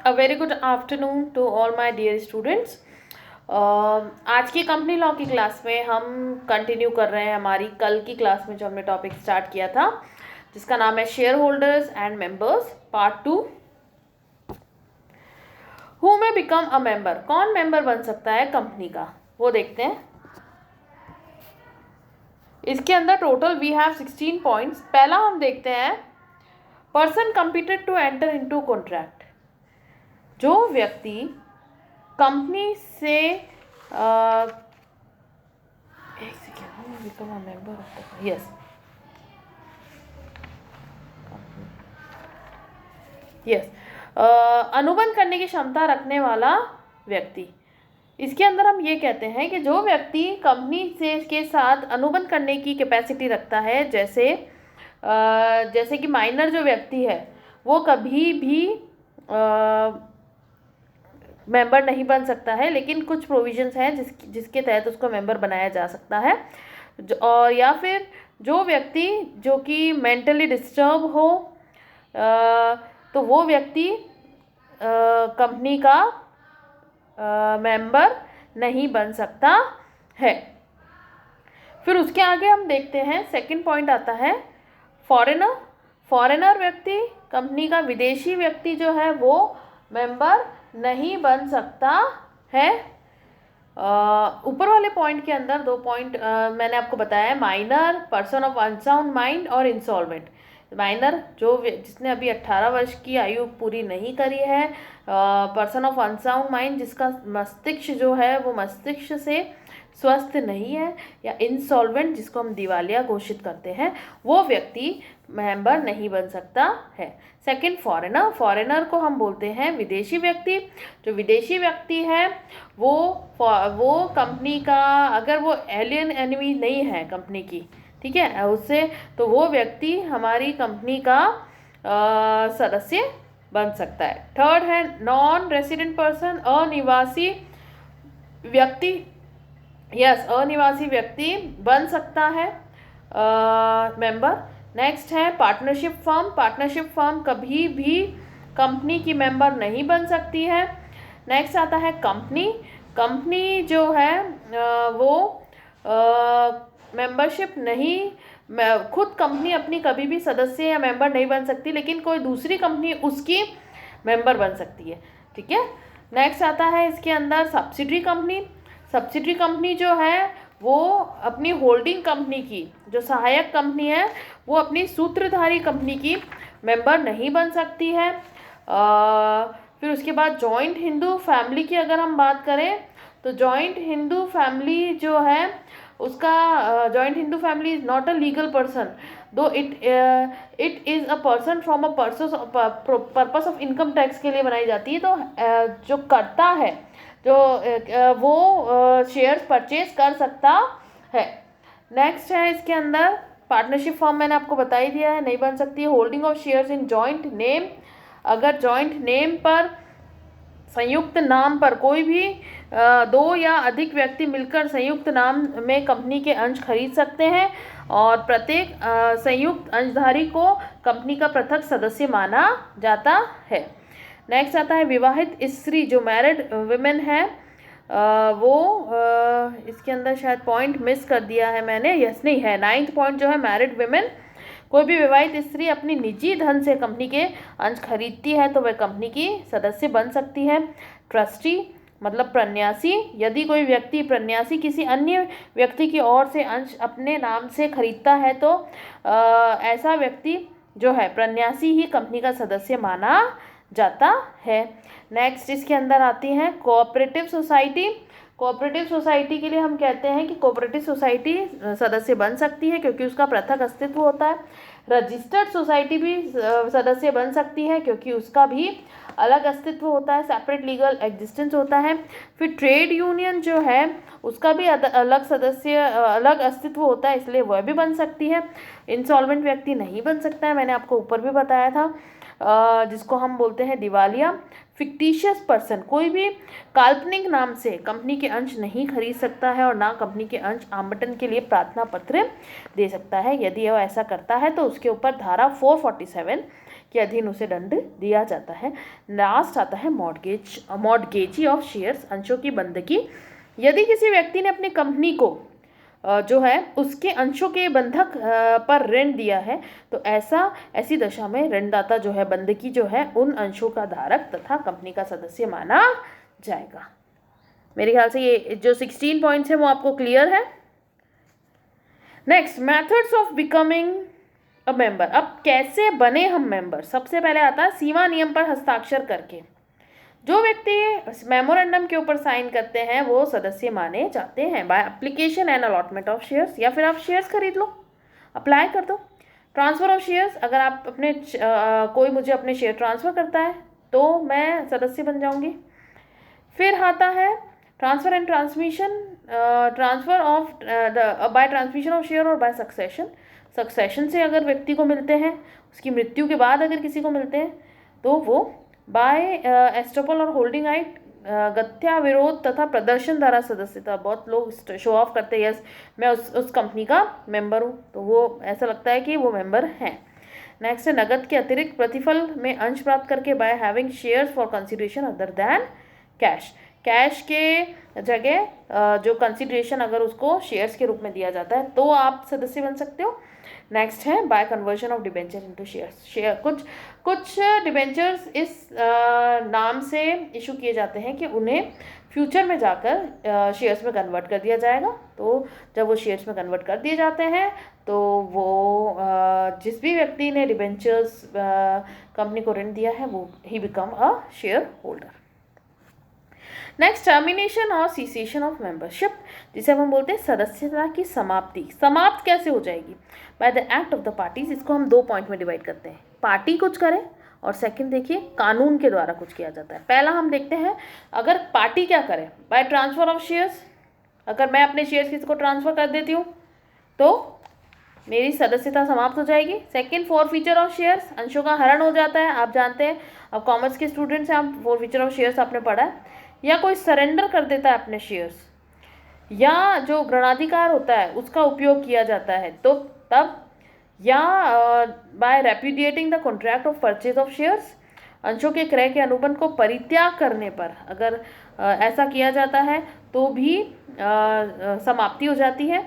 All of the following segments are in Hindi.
A very good afternoon to all my dear students. आज की कंपनी लॉ की क्लास में हम कंटिन्यू कर रहे हैं हमारी कल की क्लास में जो हमने टॉपिक स्टार्ट किया था, जिसका नाम है share holders and members part 2। Who में बिकम अ मेंबर, कौन मेंबर बन सकता है कंपनी का, वो देखते हैं। इसके अंदर टोटल वी हैव 16 पॉइंट्स। पहला हम देखते हैं, person competent to enter into contract. जो व्यक्ति कंपनी से एक second become a member of the yes अनुबंध करने की क्षमता रखने वाला व्यक्ति। इसके अंदर हम ये कहते हैं कि जो व्यक्ति कंपनी से के साथ अनुबंध करने की कैपेसिटी रखता है, जैसे कि माइनर जो व्यक्ति है वो कभी भी मेंबर नहीं बन सकता है, लेकिन कुछ प्रोविजंस हैं जिसके तहत उसको मेंबर बनाया जा सकता है। और या फिर जो व्यक्ति जो कि मेंटली डिस्टर्ब हो, तो वो व्यक्ति कंपनी का मेंबर नहीं बन सकता है। फिर उसके आगे हम देखते हैं, सेकंड पॉइंट आता है फॉरेनर व्यक्ति, कंपनी का विदेशी व्यक्ति जो है वो मेंबर नहीं बन सकता है। ऊपर वाले पॉइंट के अंदर 2 पॉइंट मैंने आपको बताया, minor, person of unsound mind और इंसॉल्वेंट। माइनर जिसने अभी 18 वर्ष की आयु पूरी नहीं करी है, पर्सन ऑफ अनसाउंड माइंड जिसका मस्तिष्क जो है वो मस्तिष्क से स्वस्थ नहीं है, या इंसॉल्वेंट जिसको हम दिवालिया घोषित करते हैं, वो व्यक्ति मेंबर नहीं बन सकता है। सेकंड, फॉरेनर को हम बोलते हैं विदेशी व्यक्ति। जो विदेशी व्यक्ति है वो कंपनी का, अगर वो एलियन एनिमी नहीं है कंपनी की, ठीक है, उससे तो वो व्यक्ति हमारी कंपनी का सदस्य बन सकता है। थर्ड है नॉन रेसिडेंट पर्सन, अनिवासी व्यक्ति। यस, अनिवासी व्यक्ति बन सकता है मेंबर। नेक्स्ट है पार्टनरशिप फर्म कभी भी कंपनी की मेंबर नहीं बन सकती है। नेक्स्ट आता है कंपनी जो है वो मेंबरशिप नहीं, खुद कंपनी अपनी कभी भी सदस्य या मेंबर नहीं बन सकती, लेकिन कोई दूसरी कंपनी उसकी मेंबर बन सकती है, ठीक है। नेक्स्ट आता है इसके अंदर सब्सिडरी कंपनी जो है वो अपनी होल्डिंग कंपनी की, जो सहायक कंपनी है, वो अपनी सूत्रधारी कंपनी की मेंबर नहीं बन सकती है। फिर उसके बाद जॉइंट हिंदू फैमिली की अगर हम बात करें, तो जॉइंट हिंदू फैमिली जो है उसका joint Hindu family is not a legal person, though it is a person from a purpose of income tax के लिए बनाई जाती है। तो जो करता है जो वो शेयर्स परचेज कर सकता है। नेक्स्ट है इसके अंदर पार्टनरशिप फॉर्म, मैंने आपको बता ही दिया है, नहीं बन सकती है। Holding of shares in joint name, अगर जॉइंट नेम पर, संयुक्त नाम पर कोई भी 2 या अधिक व्यक्ति मिलकर संयुक्त नाम में कंपनी के अंश खरीद सकते हैं, और प्रत्येक संयुक्त अंशधारी को कंपनी का पृथक सदस्य माना जाता है। नेक्स्ट आता है विवाहित स्त्री, जो मैरिड वुमेन है, वो इसके अंदर शायद पॉइंट मिस कर दिया है मैंने, यस नहीं है, 9th पॉइंट जो है मैरिड वुमेन, कोई भी विवाहित स्त्री अपनी निजी धन से कंपनी के अंश खरीदती है तो वह कंपनी की सदस्य बन सकती है। ट्रस्टी मतलब प्रन्यासी, यदि कोई व्यक्ति प्रन्यासी किसी अन्य व्यक्ति की ओर से अंश अपने नाम से खरीदता है तो ऐसा व्यक्ति जो है प्रन्यासी ही कंपनी का सदस्य माना जाता है। नेक्स्ट इसके अंदर आती है कोऑपरेटिव सोसाइटी के लिए हम कहते हैं कि कोऑपरेटिव सोसाइटी सदस्य बन सकती है क्योंकि उसका पृथक अस्तित्व होता है। रजिस्टर्ड सोसाइटी भी सदस्य बन सकती है क्योंकि उसका भी अलग अस्तित्व होता है, सेपरेट लीगल एग्जिस्टेंस होता है। फिर ट्रेड यूनियन जो है उसका भी अलग अस्तित्व होता है, इसलिए वह भी बन सकती है। इंसॉल्वेंट व्यक्ति नहीं बन सकता है, मैंने आपको ऊपर भी बताया था, जिसको हम बोलते हैं दिवालिया। फिक्टिशियस पर्सन, कोई भी काल्पनिक नाम से कंपनी के अंश नहीं खरीद सकता है और ना कंपनी के अंश आवंटन के लिए प्रार्थना पत्र दे सकता है। यदि वह ऐसा करता है तो उसके ऊपर धारा 447 के अधीन उसे दंड दिया जाता है। लास्ट आता है मॉर्टगेजी ऑफ शेयर्स, अंशों की बंधकी। यदि किसी व्यक्ति ने अपनी कंपनी को जो है उसके अंशों के बंधक पर ऋण दिया है तो ऐसी दशा में ऋणदाता जो है बंधकी जो है उन अंशों का धारक तथा कंपनी का सदस्य माना जाएगा। मेरे ख्याल से ये जो 16 पॉइंट्स है वो आपको क्लियर है। Next, methods of becoming a member. अब कैसे बने हम मेंबर? सबसे पहले आता है सीमा नियम पर हस्ताक्षर करके। जो व्यक्ति मेमोरेंडम के ऊपर साइन करते हैं वो सदस्य माने जाते हैं। By application and allotment of shares, या फिर आप शेयर्स खरीद लो, अप्लाई कर दो। ट्रांसफ़र ऑफ शेयर्स, अगर आप अपने कोई मुझे अपने शेयर ट्रांसफ़र करता है तो मैं सदस्य बन जाऊंगी। फिर आता है transfer and transmission, transfer of by transmission of share और बाय सक्सेशन से अगर व्यक्ति को मिलते हैं, उसकी मृत्यु के बाद अगर किसी को मिलते हैं तो वो बाय एस्टोपल और होल्डिंग राइट, गत्या विरोध तथा प्रदर्शन द्वारा सदस्यता। बहुत लोग शो ऑफ करते हैं यस मैं उस कंपनी का मेंबर हूँ, तो वो ऐसा लगता है कि वो मेंबर हैं। नेक्स्ट है नगद के अतिरिक्त प्रतिफल में अंश प्राप्त करके by having shares for consideration other than cash. Cash के जगह जो कंसिडरेशन अगर उसको शेयर्स के रूप में दिया जाता है तो आप सदस्य बन सकते हो। नेक्स्ट है bye conversion of debenture into shares. कुछ डिबेंचर्स इस नाम से इशू किए जाते हैं कि उन्हें फ्यूचर में जाकर शेयर्स में कन्वर्ट कर दिया जाएगा। तो जब वो शेयर्स में कन्वर्ट कर दिए जाते हैं तो वो जिस भी व्यक्ति ने डिबेंचर्स कंपनी को ऋण दिया है वो he become a share holder. Next, termination और सीसेशन ऑफ मेंबरशिप, जिसे हम बोलते हैं सदस्यता की समाप्ति। समाप्त कैसे हो जाएगी? By the act of the parties. इसको हम 2 पॉइंट में डिवाइड करते हैं, पार्टी कुछ करे और सेकंड देखिए कानून के द्वारा कुछ किया जाता है। पहला हम देखते हैं अगर पार्टी क्या करे, बाय ट्रांसफ़र ऑफ शेयर्स। अगर मैं अपने शेयर्स किसी को ट्रांसफ़र कर देती हूँ तो मेरी सदस्यता समाप्त हो जाएगी। सेकंड, फॉरफीचर ऑफ शेयर्स, अंशों का हरण हो जाता है। आप जानते हैं, अब कॉमर्स के स्टूडेंट्स हैं, आप फॉरफीचर ऑफ शेयर्स आपने पढ़ा है। या कोई सरेंडर कर देता है अपने शेयर्स, या जो ग्रहणाधिकार होता है उसका उपयोग किया जाता है तो तब, या by repudiating the contract of purchase of shares, अंशों के क्रय के अनुबंध को परित्याग करने पर अगर ऐसा किया जाता है तो भी समाप्ति हो जाती है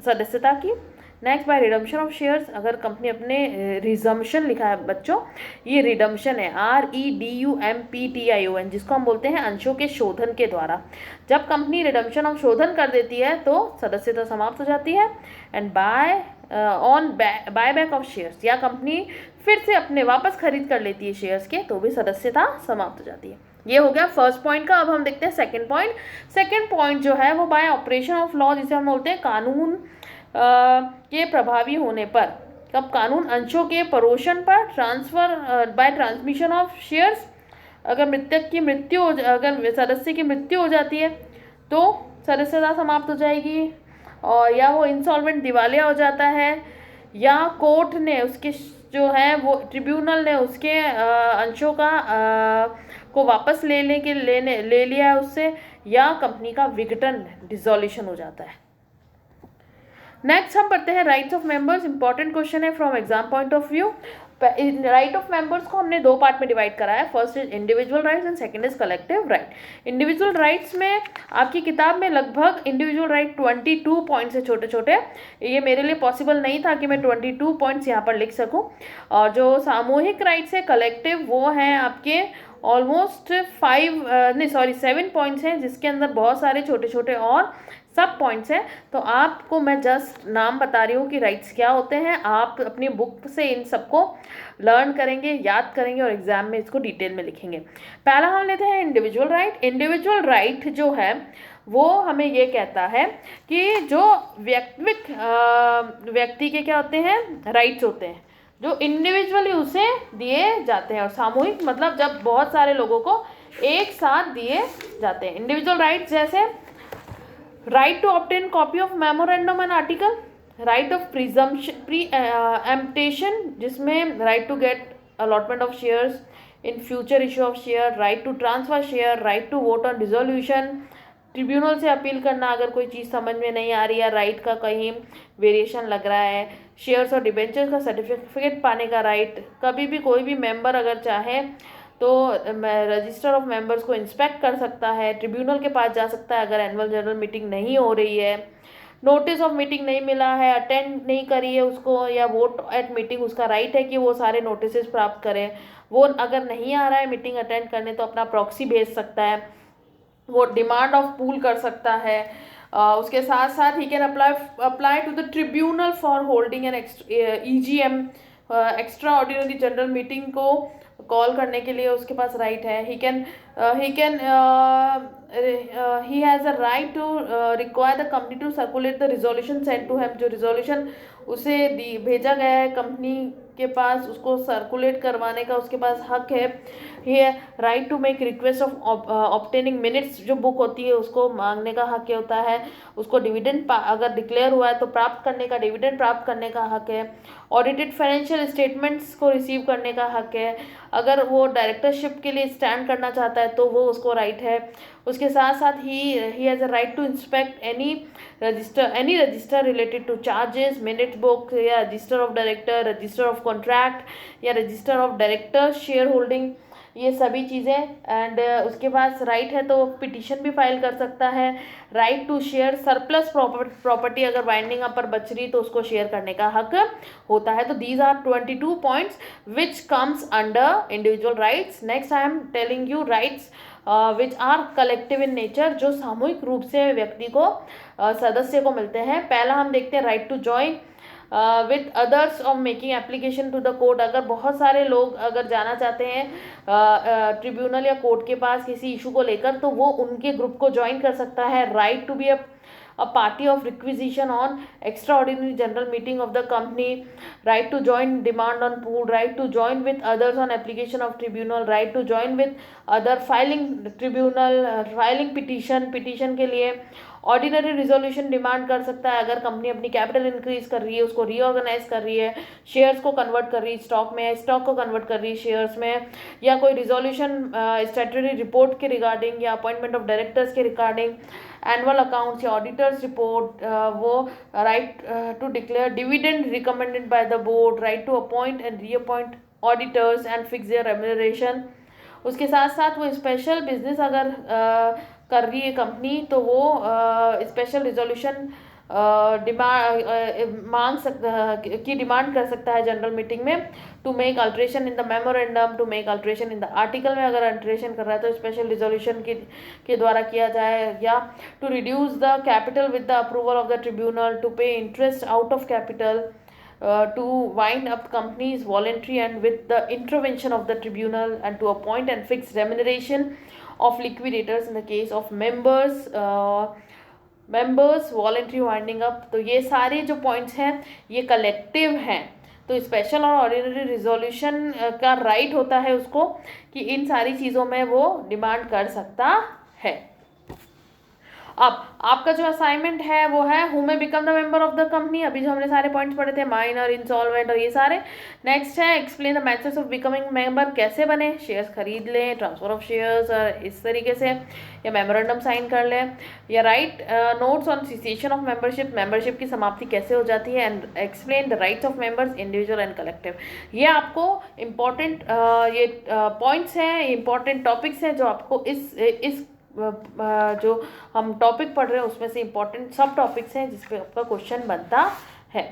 सदस्यता की। Next, by redemption of shares, अगर कंपनी अपने रिजम्पशन लिखा है बच्चों, ये रिडम्पशन है REDUMPTION, जिसको हम बोलते हैं अंशों के शोधन के द्वारा। जब कंपनी रिडम्पशन ऑफ शोधन कर देती है तो सदस्यता समाप्त हो जाती है। And buy back of shares, या कंपनी फिर से अपने वापस खरीद कर लेती है शेयर्स के तो भी सदस्यता समाप्त हो जाती है। ये हो गया फर्स्ट पॉइंट का। अब हम देखते हैं सेकंड पॉइंट। सेकंड पॉइंट जो है वो बाय ऑपरेशन ऑफ लॉ, जिसे हम बोलते हैं कानून के प्रभावी होने पर। कब? कानून अंशों के परोशन पर, transfer bye transmission of shares. अगर मृतक की मृत्यु अगर सदस्य की मृत्यु हो जाती है तो सदस्यता समाप्त हो जाएगी, और या वो इंसॉल्वेंट दिवालिया हो जाता है, या कोर्ट ने उसके जो है वो ट्रिब्यूनल ने उसके अंशों का को वापस ले लिया है उससे, या कंपनी का विघटन डिसॉल्यूशन हो जाता है। नेक्स्ट हम पढ़ते हैं rights of members. Important question है from exam point of view. Right of members को हमने 2 पार्ट में डिवाइड करा है। First is individual rights and second is collective right. Individual rights में आपकी किताब में लगभग इंडिविजुअल राइट 22 पॉइंट्स है छोटे छोटे। ये मेरे लिए पॉसिबल नहीं था कि मैं 22 पॉइंट्स यहाँ पर लिख सकूँ। और जो सामूहिक राइट्स है कलेक्टिव, वो हैं आपके ऑलमोस्ट 7 पॉइंट्स हैं, जिसके अंदर बहुत सारे छोटे छोटे और सब पॉइंट्स हैं। तो आपको मैं जस्ट नाम बता रही हूँ कि राइट्स क्या होते हैं। आप अपनी बुक से इन सबको लर्न करेंगे, याद करेंगे और एग्जाम में इसको डिटेल में लिखेंगे। पहला हम लेते हैं इंडिविजुअल राइट। इंडिविजुअल राइट जो है वो हमें ये कहता है कि जो व्यक्ति के क्या होते हैं, राइट्स होते हैं जो इंडिविजुअली उसे दिए जाते हैं, और सामूहिक मतलब जब बहुत सारे लोगों को एक साथ दिए जाते हैं। इंडिविजुअल राइट्स जैसे right to obtain copy of memorandum and article, right of preemption जिसमें right to get allotment of shares in future issue of share, right to transfer share, right to vote on dissolution, tribunal से अपील करना अगर कोई चीज़ समझ में नहीं आ रही है, राइट का कहीं वेरिएशन लग रहा है, शेयर्स और डिबेंचर्स का सर्टिफिकेट पाने का राइट, कभी भी कोई भी मेंबर अगर चाहे तो रजिस्टर ऑफ मेंबर्स को इंस्पेक्ट कर सकता है, ट्रिब्यूनल के पास जा सकता है अगर एनुअल जनरल मीटिंग नहीं हो रही है, नोटिस ऑफ मीटिंग नहीं मिला है, अटेंड नहीं करी है उसको, या वोट एट मीटिंग, उसका राइट है कि वो सारे नोटिस प्राप्त करें। वो अगर नहीं आ रहा है मीटिंग अटेंड करने तो अपना प्रॉक्सी भेज सकता है, वो डिमांड ऑफ पूल कर सकता है। उसके साथ साथ ही can apply to the tribunal for holding an EGM, extraordinary general meeting को कॉल करने के लिए उसके पास राइट है। He has a right to require the company to circulate the resolution send to him, जो रिजोल्यूशन उसे भेजा गया है कंपनी के पास उसको सर्कुलेट करवाने का उसके पास हक है। ये right to make request of obtaining minutes, जो बुक होती है उसको मांगने का हक होता है। उसको डिविडेंड अगर डिक्लेयर हुआ है तो प्राप्त करने का, डिविडेंड प्राप्त करने का हक है। ऑडिटेड फाइनेंशियल स्टेटमेंट्स को रिसीव करने का हक है। अगर वो डायरेक्टरशिप के लिए स्टैंड करना चाहता है तो वो उसको राइट है। उसके साथ साथ ही has a right to inspect any register related to charges, minute book, या register of director, register of contract, या register of director share holding, ये सभी चीज़ें। एंड उसके पास राइट है तो पिटीशन भी फाइल कर सकता है। Right to share surplus property, अगर बाइंडिंग अप पर बच रही तो उसको शेयर करने का हक होता है। तो these are 22 points which comes under individual rights. Next I am telling you rights which are collective in nature, जो सामूहिक रूप से व्यक्ति को सदस्य को मिलते हैं। पहला हम देखते हैं right to join with others of making application to the court. अगर बहुत सारे लोग अगर जाना चाहते हैं ट्रिब्यूनल या कोर्ट के पास किसी इशू को लेकर तो वो उनके ग्रुप को ज्वाइन कर सकता है। Right to be a party of requisition on extraordinary general meeting of the company, right to join demand on pool, right to join with others on application of tribunal, right to join with other filing tribunal, filing petition के लिए ऑर्डिनरी रिजोल्यूशन डिमांड कर सकता है अगर कंपनी अपनी कैपिटल इंक्रीज कर रही है, उसको रीऑर्गेनाइज कर रही है, शेयर्स को कन्वर्ट कर रही है स्टॉक में, स्टॉक को कन्वर्ट कर रही है शेयर्स में, या कोई रिजोल्यूशन स्टैट्यूटरी रिपोर्ट के रिगार्डिंग या अपॉइंटमेंट ऑफ डायरेक्टर्स के रिगार्डिंग, एनुअल अकाउंट्स या ऑडिटर्स रिपोर्ट, वो right to declare dividend recommended by the board, right to appoint and reappoint auditors and fix their remuneration. उसके साथ साथ वो स्पेशल बिजनेस अगर कर रही है कंपनी तो वो स्पेशल रिजोल्यूशन डिमांड कर सकता है जनरल मीटिंग में, to make alteration in the memorandum, to make alteration in the article में अगर अल्ट्रेशन कर रहा है तो स्पेशल रिजोल्यूशन के द्वारा किया जाए, या to reduce the capital with the approval of the tribunal, to pay interest out of capital, to wind up companies voluntary and with the intervention of the tribunal, and to appoint and fix remuneration of liquidators in the case of members voluntary winding up। तो ये सारे जो पॉइंट्स हैं ये कलेक्टिव हैं। तो स्पेशल और ऑर्डिनरी रिजोल्यूशन का राइट होता है उसको कि इन सारी चीज़ों में वो डिमांड कर सकता है। अब आपका जो असाइनमेंट है वो है who may become the member of the company. अभी जो हमने सारे पॉइंट्स पढ़े थे, माइनर, इंसॉल्वेंट और ये सारे। नेक्स्ट है explain the methods of becoming member, कैसे बने, शेयर्स खरीद लें, ट्रांसफर ऑफ शेयर्स और इस तरीके से, या मेमोरेंडम साइन कर लें, या right notes on cessation of membership, membership की समाप्ति कैसे हो जाती है, and explain the rights of members individual and collective. ये आपको इम्पॉर्टेंट ये पॉइंट्स हैं, इम्पॉर्टेंट टॉपिक्स हैं जो आपको इस जो हम टॉपिक पढ़ रहे हैं उसमें से इम्पॉर्टेंट सब टॉपिक्स हैं जिस पे आपका क्वेश्चन बनता है।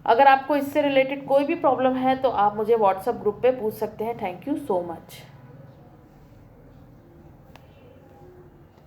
अगर आपको इससे रिलेटेड कोई भी प्रॉब्लम है तो आप मुझे व्हाट्सएप ग्रुप पे पूछ सकते हैं। Thank you so much.